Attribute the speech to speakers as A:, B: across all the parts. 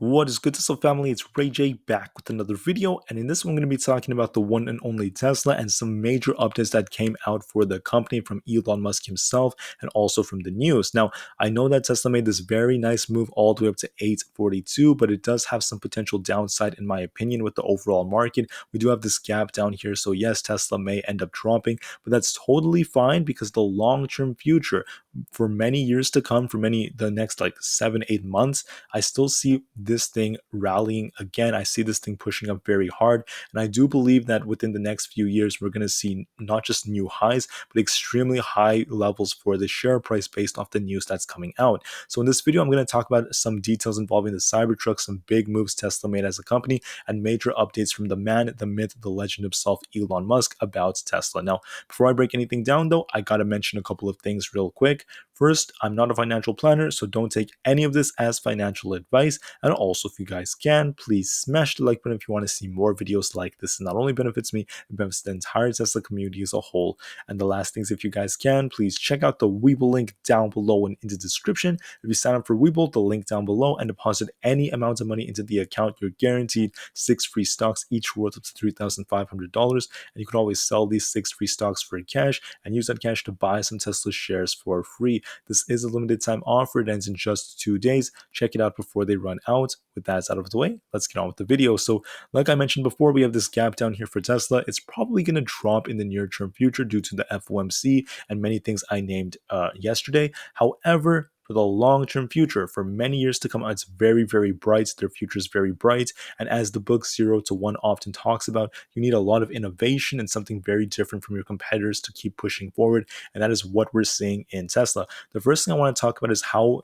A: What is good, Tesla family? It's Ray J back with another video, and in this one, I'm going to be talking about the one and only Tesla and some major updates that came out for the company from Elon Musk himself and also from the news. Now, I know that Tesla made this very nice move all the way up to 842, but it does have some potential downside, in my opinion, with the overall market. We do have this gap down here, so yes, Tesla may end up dropping, but that's totally fine because the long-term future for many years to come, for the next like 7, 8 months, I still see this thing rallying again. I see this thing pushing up very hard. And I do believe that within the next few years, we're going to see not just new highs, but extremely high levels for the share price based off the news that's coming out. So in this video, I'm going to talk about some details involving the Cybertruck, some big moves Tesla made as a company, and major updates from the man, the myth, the legend himself, Elon Musk, about Tesla. Now, before I break anything down, though, I got to mention a couple of things real quick. First, I'm not a financial planner, so don't take any of this as financial advice. And also, if you guys can, please smash the like button if you want to see more videos like this. It not only benefits me, it benefits the entire Tesla community as a whole. And the last things, if you guys can, please check out the Webull link down below and in the description. If you sign up for Webull, the link down below, and deposit any amount of money into the account, you're guaranteed 6 free stocks, each worth up to $3,500. And you can always sell these 6 free stocks for cash and use that cash to buy some Tesla shares for free. This is a limited time offer. It ends in just 2 days. Check it out before they run out. With that out of the way, let's get on with the video. So like I mentioned before, we have this gap down here for Tesla. It's probably going to drop in the near term future due to the FOMC and many things I named yesterday. However, for the long-term future, for many years to come, it's very, very bright. Their future is very bright. And as the book 0 to 1 often talks about, you need a lot of innovation and something very different from your competitors to keep pushing forward. And that is what we're seeing in Tesla. The first thing I want to talk about is how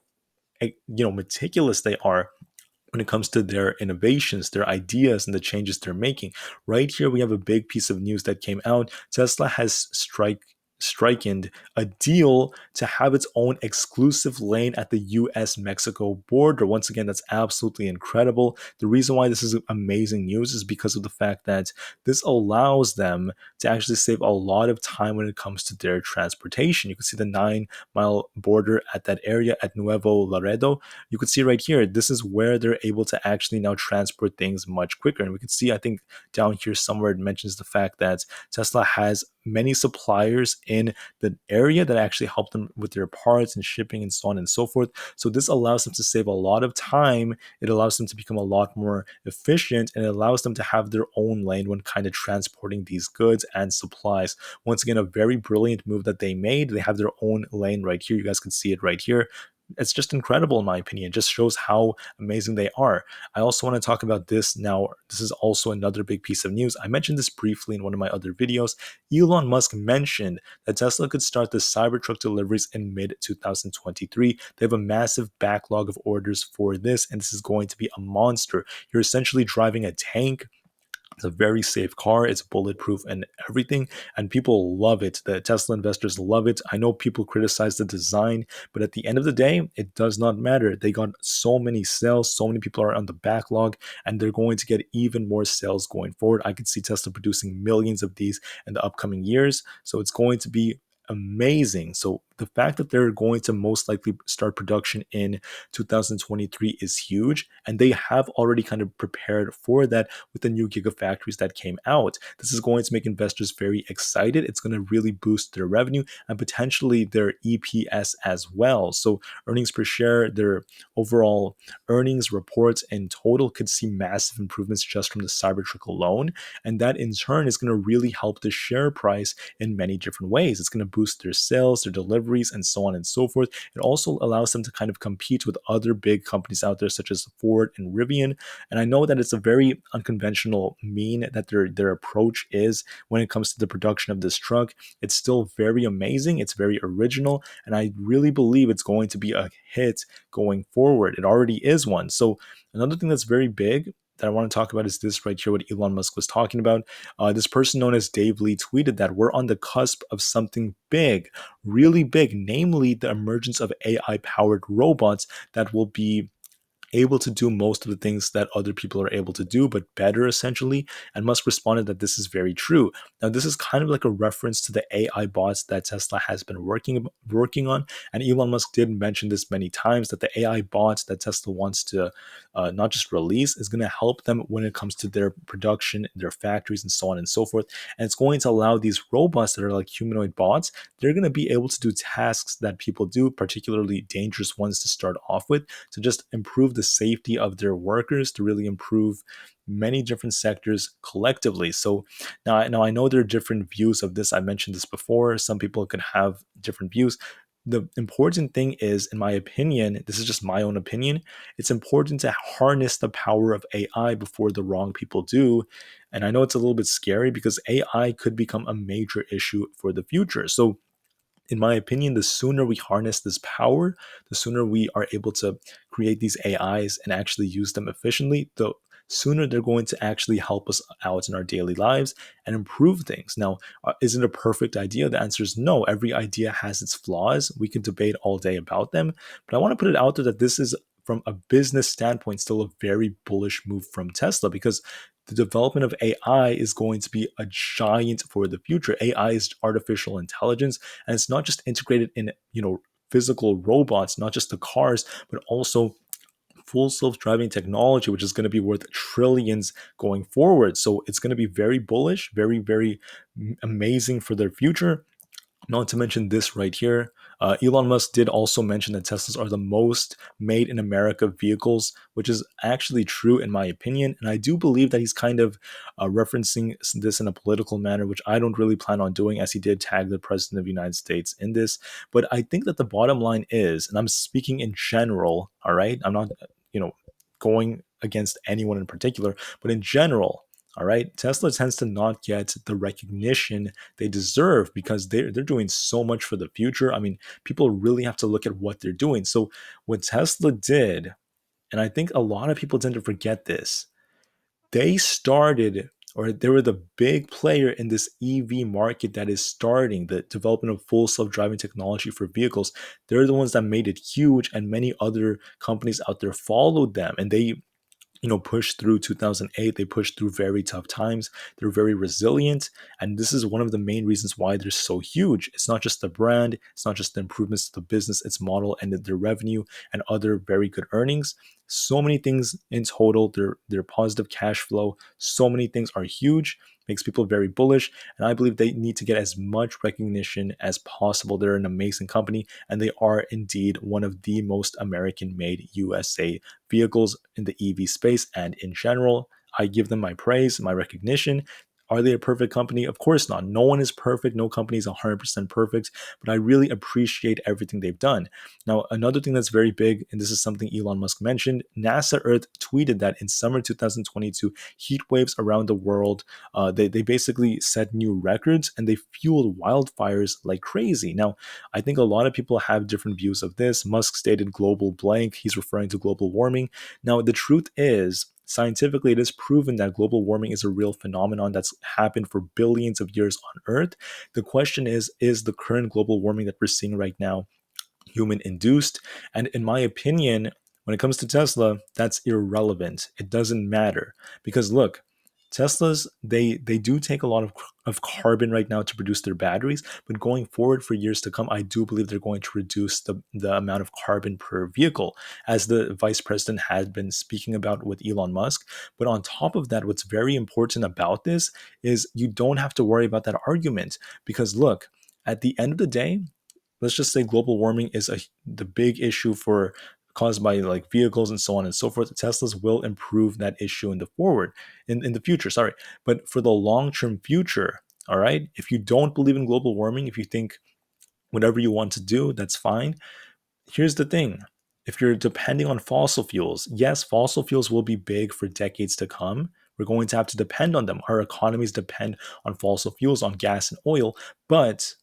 A: meticulous they are when it comes to their innovations, their ideas, and the changes they're making. Right here, we have a big piece of news that came out. Tesla has strikened a deal to have its own exclusive lane at the US-Mexico border. Once again, that's absolutely incredible. The reason why this is amazing news is because of the fact that this allows them to actually save a lot of time when it comes to their transportation. You can see the 9-mile border at that area at Nuevo Laredo. You can see right here, this is where they're able to actually now transport things much quicker. And we can see, I think down here somewhere, it mentions the fact that Tesla has many suppliers in the area that actually help them with their parts and shipping and so on and so forth. So this allows them to save a lot of time. It allows them to become a lot more efficient, and it allows them to have their own lane when kind of transporting these goods and supplies. Once again, a very brilliant move that they made. They have their own lane right here. You guys can see it right here. It's just incredible in my opinion. It just shows how amazing they are. I also want to talk about this now. This is also another big piece of news. I mentioned this briefly in one of my other videos. Elon Musk mentioned that Tesla could start the Cybertruck deliveries in mid 2023. They have a massive backlog of orders for this, and this is going to be a monster. You're essentially driving a tank. It's a very safe car. It's bulletproof and everything. And people love it. The Tesla investors love it. I know people criticize the design, but at the end of the day, it does not matter. They got so many sales. So many people are on the backlog, and they're going to get even more sales going forward. I could see Tesla producing millions of these in the upcoming years. So it's going to be amazing. So the fact that they're going to most likely start production in 2023 is huge, and they have already kind of prepared for that with the new gigafactories that came out. This is going to make investors very excited. It's going to really boost their revenue and potentially their EPS as well. So earnings per share, their overall earnings reports in total could see massive improvements just from the Cybertruck alone, and that in turn is going to really help the share price in many different ways. It's going to boost their sales, their deliveries, and so on and so forth. It also allows them to kind of compete with other big companies out there, such as Ford and Rivian. And I know that it's a very unconventional mean that their approach is when it comes to the production of this truck. It's still very amazing. It's very original. And I really believe it's going to be a hit going forward. It already is one. So another thing that's very big that I want to talk about is this right here, what Elon Musk was talking about. This person known as Dave Lee tweeted that we're on the cusp of something big, really big, namely the emergence of AI-powered robots that will be able to do most of the things that other people are able to do, but better essentially. And Musk responded that this is very true. Now, this is kind of like a reference to the AI bots that Tesla has been working on. And Elon Musk did mention this many times that the AI bots that Tesla wants to not just release is going to help them when it comes to their production, their factories, and so on and so forth. And it's going to allow these robots that are like humanoid bots, they're going to be able to do tasks that people do, particularly dangerous ones to start off with, to just improve the safety of their workers, to really improve many different sectors collectively. So now I know there are different views of this. I mentioned this before. Some people can have different views. The important thing is, in my opinion, this is just my own opinion, it's important to harness the power of AI before the wrong people do. And I know it's a little bit scary because AI could become a major issue for the future. So in my opinion, the sooner we harness this power, the sooner we are able to create these AIs and actually use them efficiently, the sooner they're going to actually help us out in our daily lives and improve things. Now, is it a perfect idea? The answer is no. Every idea has its flaws. We can debate all day about them, but I want to put it out there that this is, from a business standpoint, still a very bullish move from Tesla, because the development of AI is going to be a giant for the future. AI is artificial intelligence, and it's not just integrated in, physical robots, not just the cars, but also full self-driving technology, which is going to be worth trillions going forward. So it's going to be very bullish, very, very amazing for their future. Not to mention this right here. Elon Musk did also mention that Teslas are the most made in America vehicles, which is actually true in my opinion. And I do believe that he's kind of referencing this in a political manner, which I don't really plan on doing, as he did tag the President of the United States in this. But I think that the bottom line is, and I'm speaking in general, all right? I'm not, going against anyone in particular, but in general, all right, Tesla tends to not get the recognition they deserve because they're doing so much for the future. I mean, people really have to look at what they're doing. So what Tesla did, and I think a lot of people tend to forget this, they started, or they were the big player in this EV market that is starting the development of full self-driving technology for vehicles. They're the ones that made it huge, and many other companies out there followed them, and they pushed through 2008. They pushed through very tough times. They're very resilient. And this is one of the main reasons why they're so huge. It's not just the brand, it's not just the improvements to the business, its model and their revenue and other very good earnings. So many things in total, their positive cash flow, so many things are huge, makes people very bullish. And I believe they need to get as much recognition as possible. They're an amazing company, and they are indeed one of the most American made USA vehicles in the EV space and in general. I give them my praise, my recognition. Are they a perfect company? Of course not. No one is perfect. No company is 100% perfect, but I really appreciate everything they've done. Now, another thing that's very big, and this is something Elon Musk mentioned, NASA Earth tweeted that in summer 2022, heat waves around the world, they basically set new records and they fueled wildfires like crazy. Now, I think a lot of people have different views of this. Musk stated global blank. He's referring to global warming. Now, the truth is, scientifically, it is proven that global warming is a real phenomenon that's happened for billions of years on Earth. The question is the current global warming that we're seeing right now human induced? And in my opinion, when it comes to Tesla, that's irrelevant. It doesn't matter because look, Teslas, they do take a lot of carbon right now to produce their batteries, but going forward for years to come, I do believe they're going to reduce the amount of carbon per vehicle, as the vice president had been speaking about with Elon Musk. But on top of that, what's very important about this is you don't have to worry about that argument because look, at the end of the day, let's just say global warming is the big issue for caused by like vehicles and so on and so forth. Teslas will improve that issue in the forward in the future, sorry. But for the long-term future, all right, if you don't believe in global warming, if you think whatever you want to do, that's fine. Here's the thing. If you're depending on fossil fuels, yes, fossil fuels will be big for decades to come. We're going to have to depend on them. Our economies depend on fossil fuels, on gas and oil, but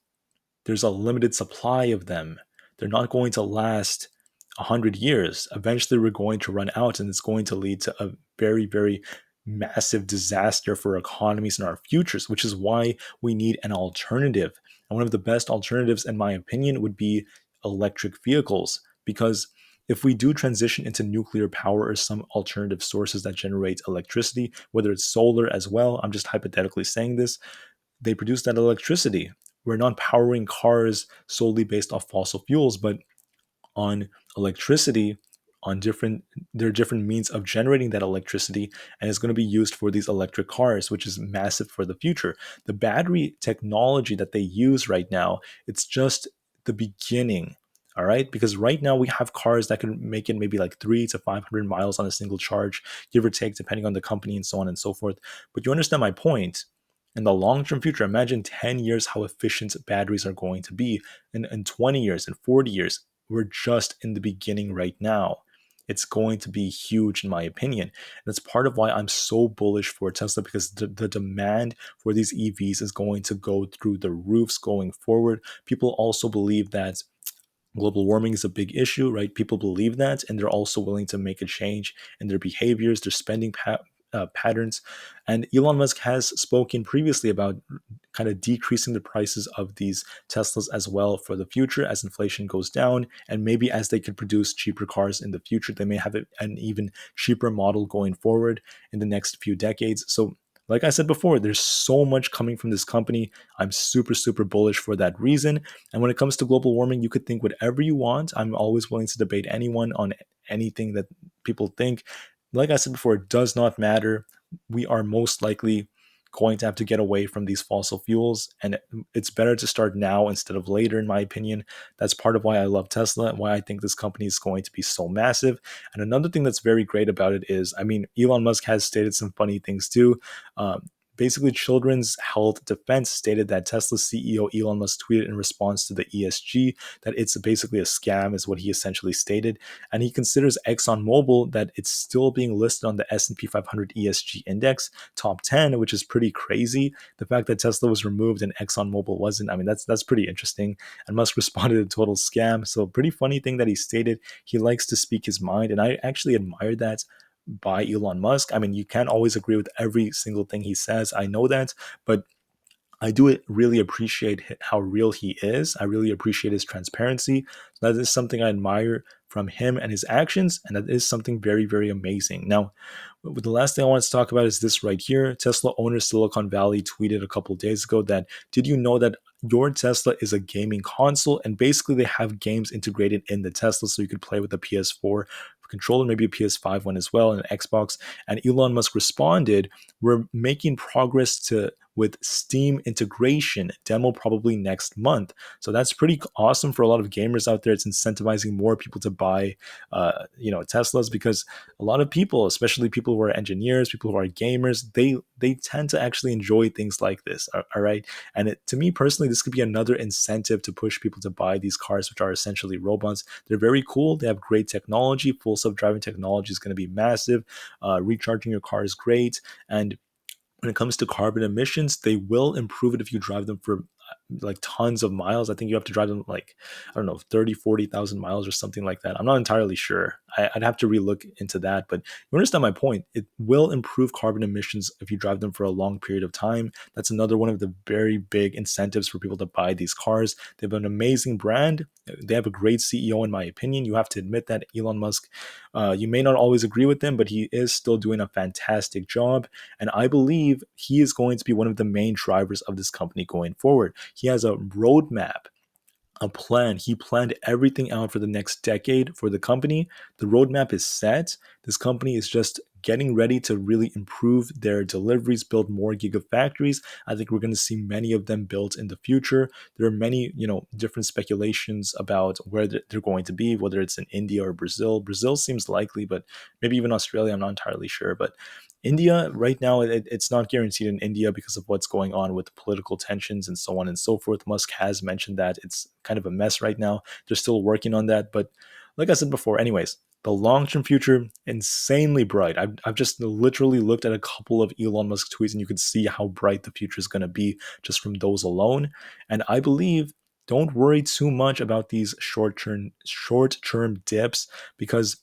A: there's a limited supply of them. They're not going to last 100 years. Eventually, we're going to run out, and it's going to lead to a very, very massive disaster for economies and our futures, which is why we need an alternative. And one of the best alternatives, in my opinion, would be electric vehicles because if we do transition into nuclear power or some alternative sources that generate electricity, whether it's solar as well, I'm just hypothetically saying this, they produce that electricity. We're not powering cars solely based off fossil fuels, but on electricity, on different there are different means of generating that electricity, and it's going to be used for these electric cars, which is massive for the future. The battery technology that they use right now, it's just the beginning. All right, because right now we have cars that can make it maybe like 3 to 500 miles on a single charge, give or take, depending on the company and so on and so forth. But you understand my point. In the long term future, imagine 10 years how efficient batteries are going to be. In 20 years, in 40 years, we're just in the beginning right now. It's going to be huge, in my opinion. And that's part of why I'm so bullish for Tesla, because the demand for these EVs is going to go through the roofs going forward. People also believe that global warming is a big issue, right? People believe that, and they're also willing to make a change in their behaviors, their spending patterns. And Elon Musk has spoken previously about kind of decreasing the prices of these Teslas as well for the future as inflation goes down. And maybe as they could produce cheaper cars in the future, they may have an even cheaper model going forward in the next few decades. So, like I said before, there's so much coming from this company. I'm super, super bullish for that reason. And when it comes to global warming, you could think whatever you want. I'm always willing to debate anyone on anything that people think. Like I said before, it does not matter. We are most likely going to have to get away from these fossil fuels, and it's better to start now instead of later, in my opinion. That's part of why I love Tesla and why I think this company is going to be so massive. And another thing that's very great about it is, I mean, Elon Musk has stated some funny things too. Basically, Children's Health Defense stated that Tesla's CEO Elon Musk tweeted in response to the ESG that it's basically a scam, is what he essentially stated. And he considers ExxonMobil that it's still being listed on the S&P 500 ESG index top 10, which is pretty crazy. The fact that Tesla was removed and ExxonMobil wasn't, I mean, that's pretty interesting. And Musk responded a total scam. So, pretty funny thing that he stated. He likes to speak his mind, and I actually admire that by Elon Musk. I mean, you can't always agree with every single thing he says. I know that, but I do really appreciate how real he is. I really appreciate his transparency. So that is something I admire from him and his actions, and that is something very, very amazing. Now, the last thing I want to talk about is this right here. Tesla owner Silicon Valley tweeted a couple of days ago that, did you know that your Tesla is a gaming console? And basically, they have games integrated in the Tesla, so you could play with the PS4 controller, maybe a PS5 one as well, and an Xbox. And Elon Musk responded, "We're making progress to with Steam integration, demo probably next month." So that's pretty awesome for a lot of gamers out there. It's incentivizing more people to buy, Teslas, because a lot of people, especially people who are engineers, people who are gamers, they tend to actually enjoy things like this. All right, and to me personally, this could be another incentive to push people to buy these cars, which are essentially robots. They're very cool. They have great technology. Full self-driving technology is going to be massive. Recharging your car is great, and when it comes to carbon emissions, they will improve it if you drive them for like tons of miles. I think you have to drive them like, I don't know, 30, 40,000 miles or something like that. I'm not entirely sure. I'd have to relook into that, but you understand my point. It will improve carbon emissions if you drive them for a long period of time. That's another one of the very big incentives for people to buy these cars. They have an amazing brand. They have a great CEO, in my opinion. You have to admit that Elon Musk, you may not always agree with him, but he is still doing a fantastic job. And I believe he is going to be one of the main drivers of this company going forward. He has a roadmap, a plan. He planned everything out for the next decade for the company. The roadmap is set. This company is just getting ready to really improve their deliveries, build more gigafactories. I think we're going to see many of them built in the future. There are many, different speculations about where they're going to be, whether it's in India or Brazil. Brazil seems likely, but maybe even Australia. I'm not entirely sure. But India, right now, it's not guaranteed in India because of what's going on with political tensions and so on and so forth. Musk has mentioned that it's kind of a mess right now. They're still working on that. But like I said before, anyways, the long-term future, insanely bright. I've just literally looked at a couple of Elon Musk tweets, and you can see how bright the future is going to be just from those alone. And I believe, don't worry too much about these short-term dips, because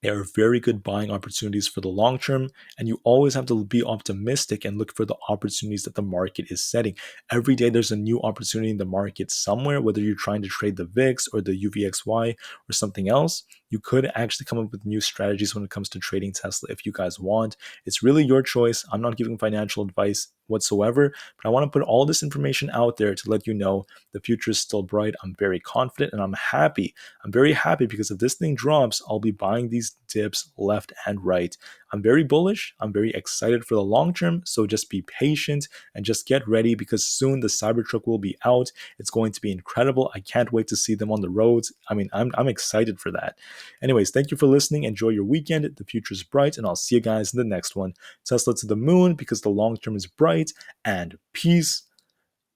A: they are very good buying opportunities for the long term, and you always have to be optimistic and look for the opportunities that the market is setting. Every day there's a new opportunity in the market somewhere, whether you're trying to trade the VIX or the UVXY or something else. You could actually come up with new strategies when it comes to trading Tesla if you guys want. It's really your choice. I'm not giving financial advice whatsoever, but I want to put all this information out there to let you know the future is still bright. I'm very confident and I'm happy. I'm very happy because if this thing drops, I'll be buying these dips left and right. I'm very bullish. I'm very excited for the long term. So just be patient and just get ready because soon the Cybertruck will be out. It's going to be incredible. I can't wait to see them on the roads. I mean, I'm excited for that. Anyways, thank you for listening. Enjoy your weekend. The future is bright, and I'll see you guys in the next one. Tesla to the moon because the long term is bright, and peace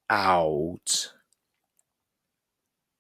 A: out.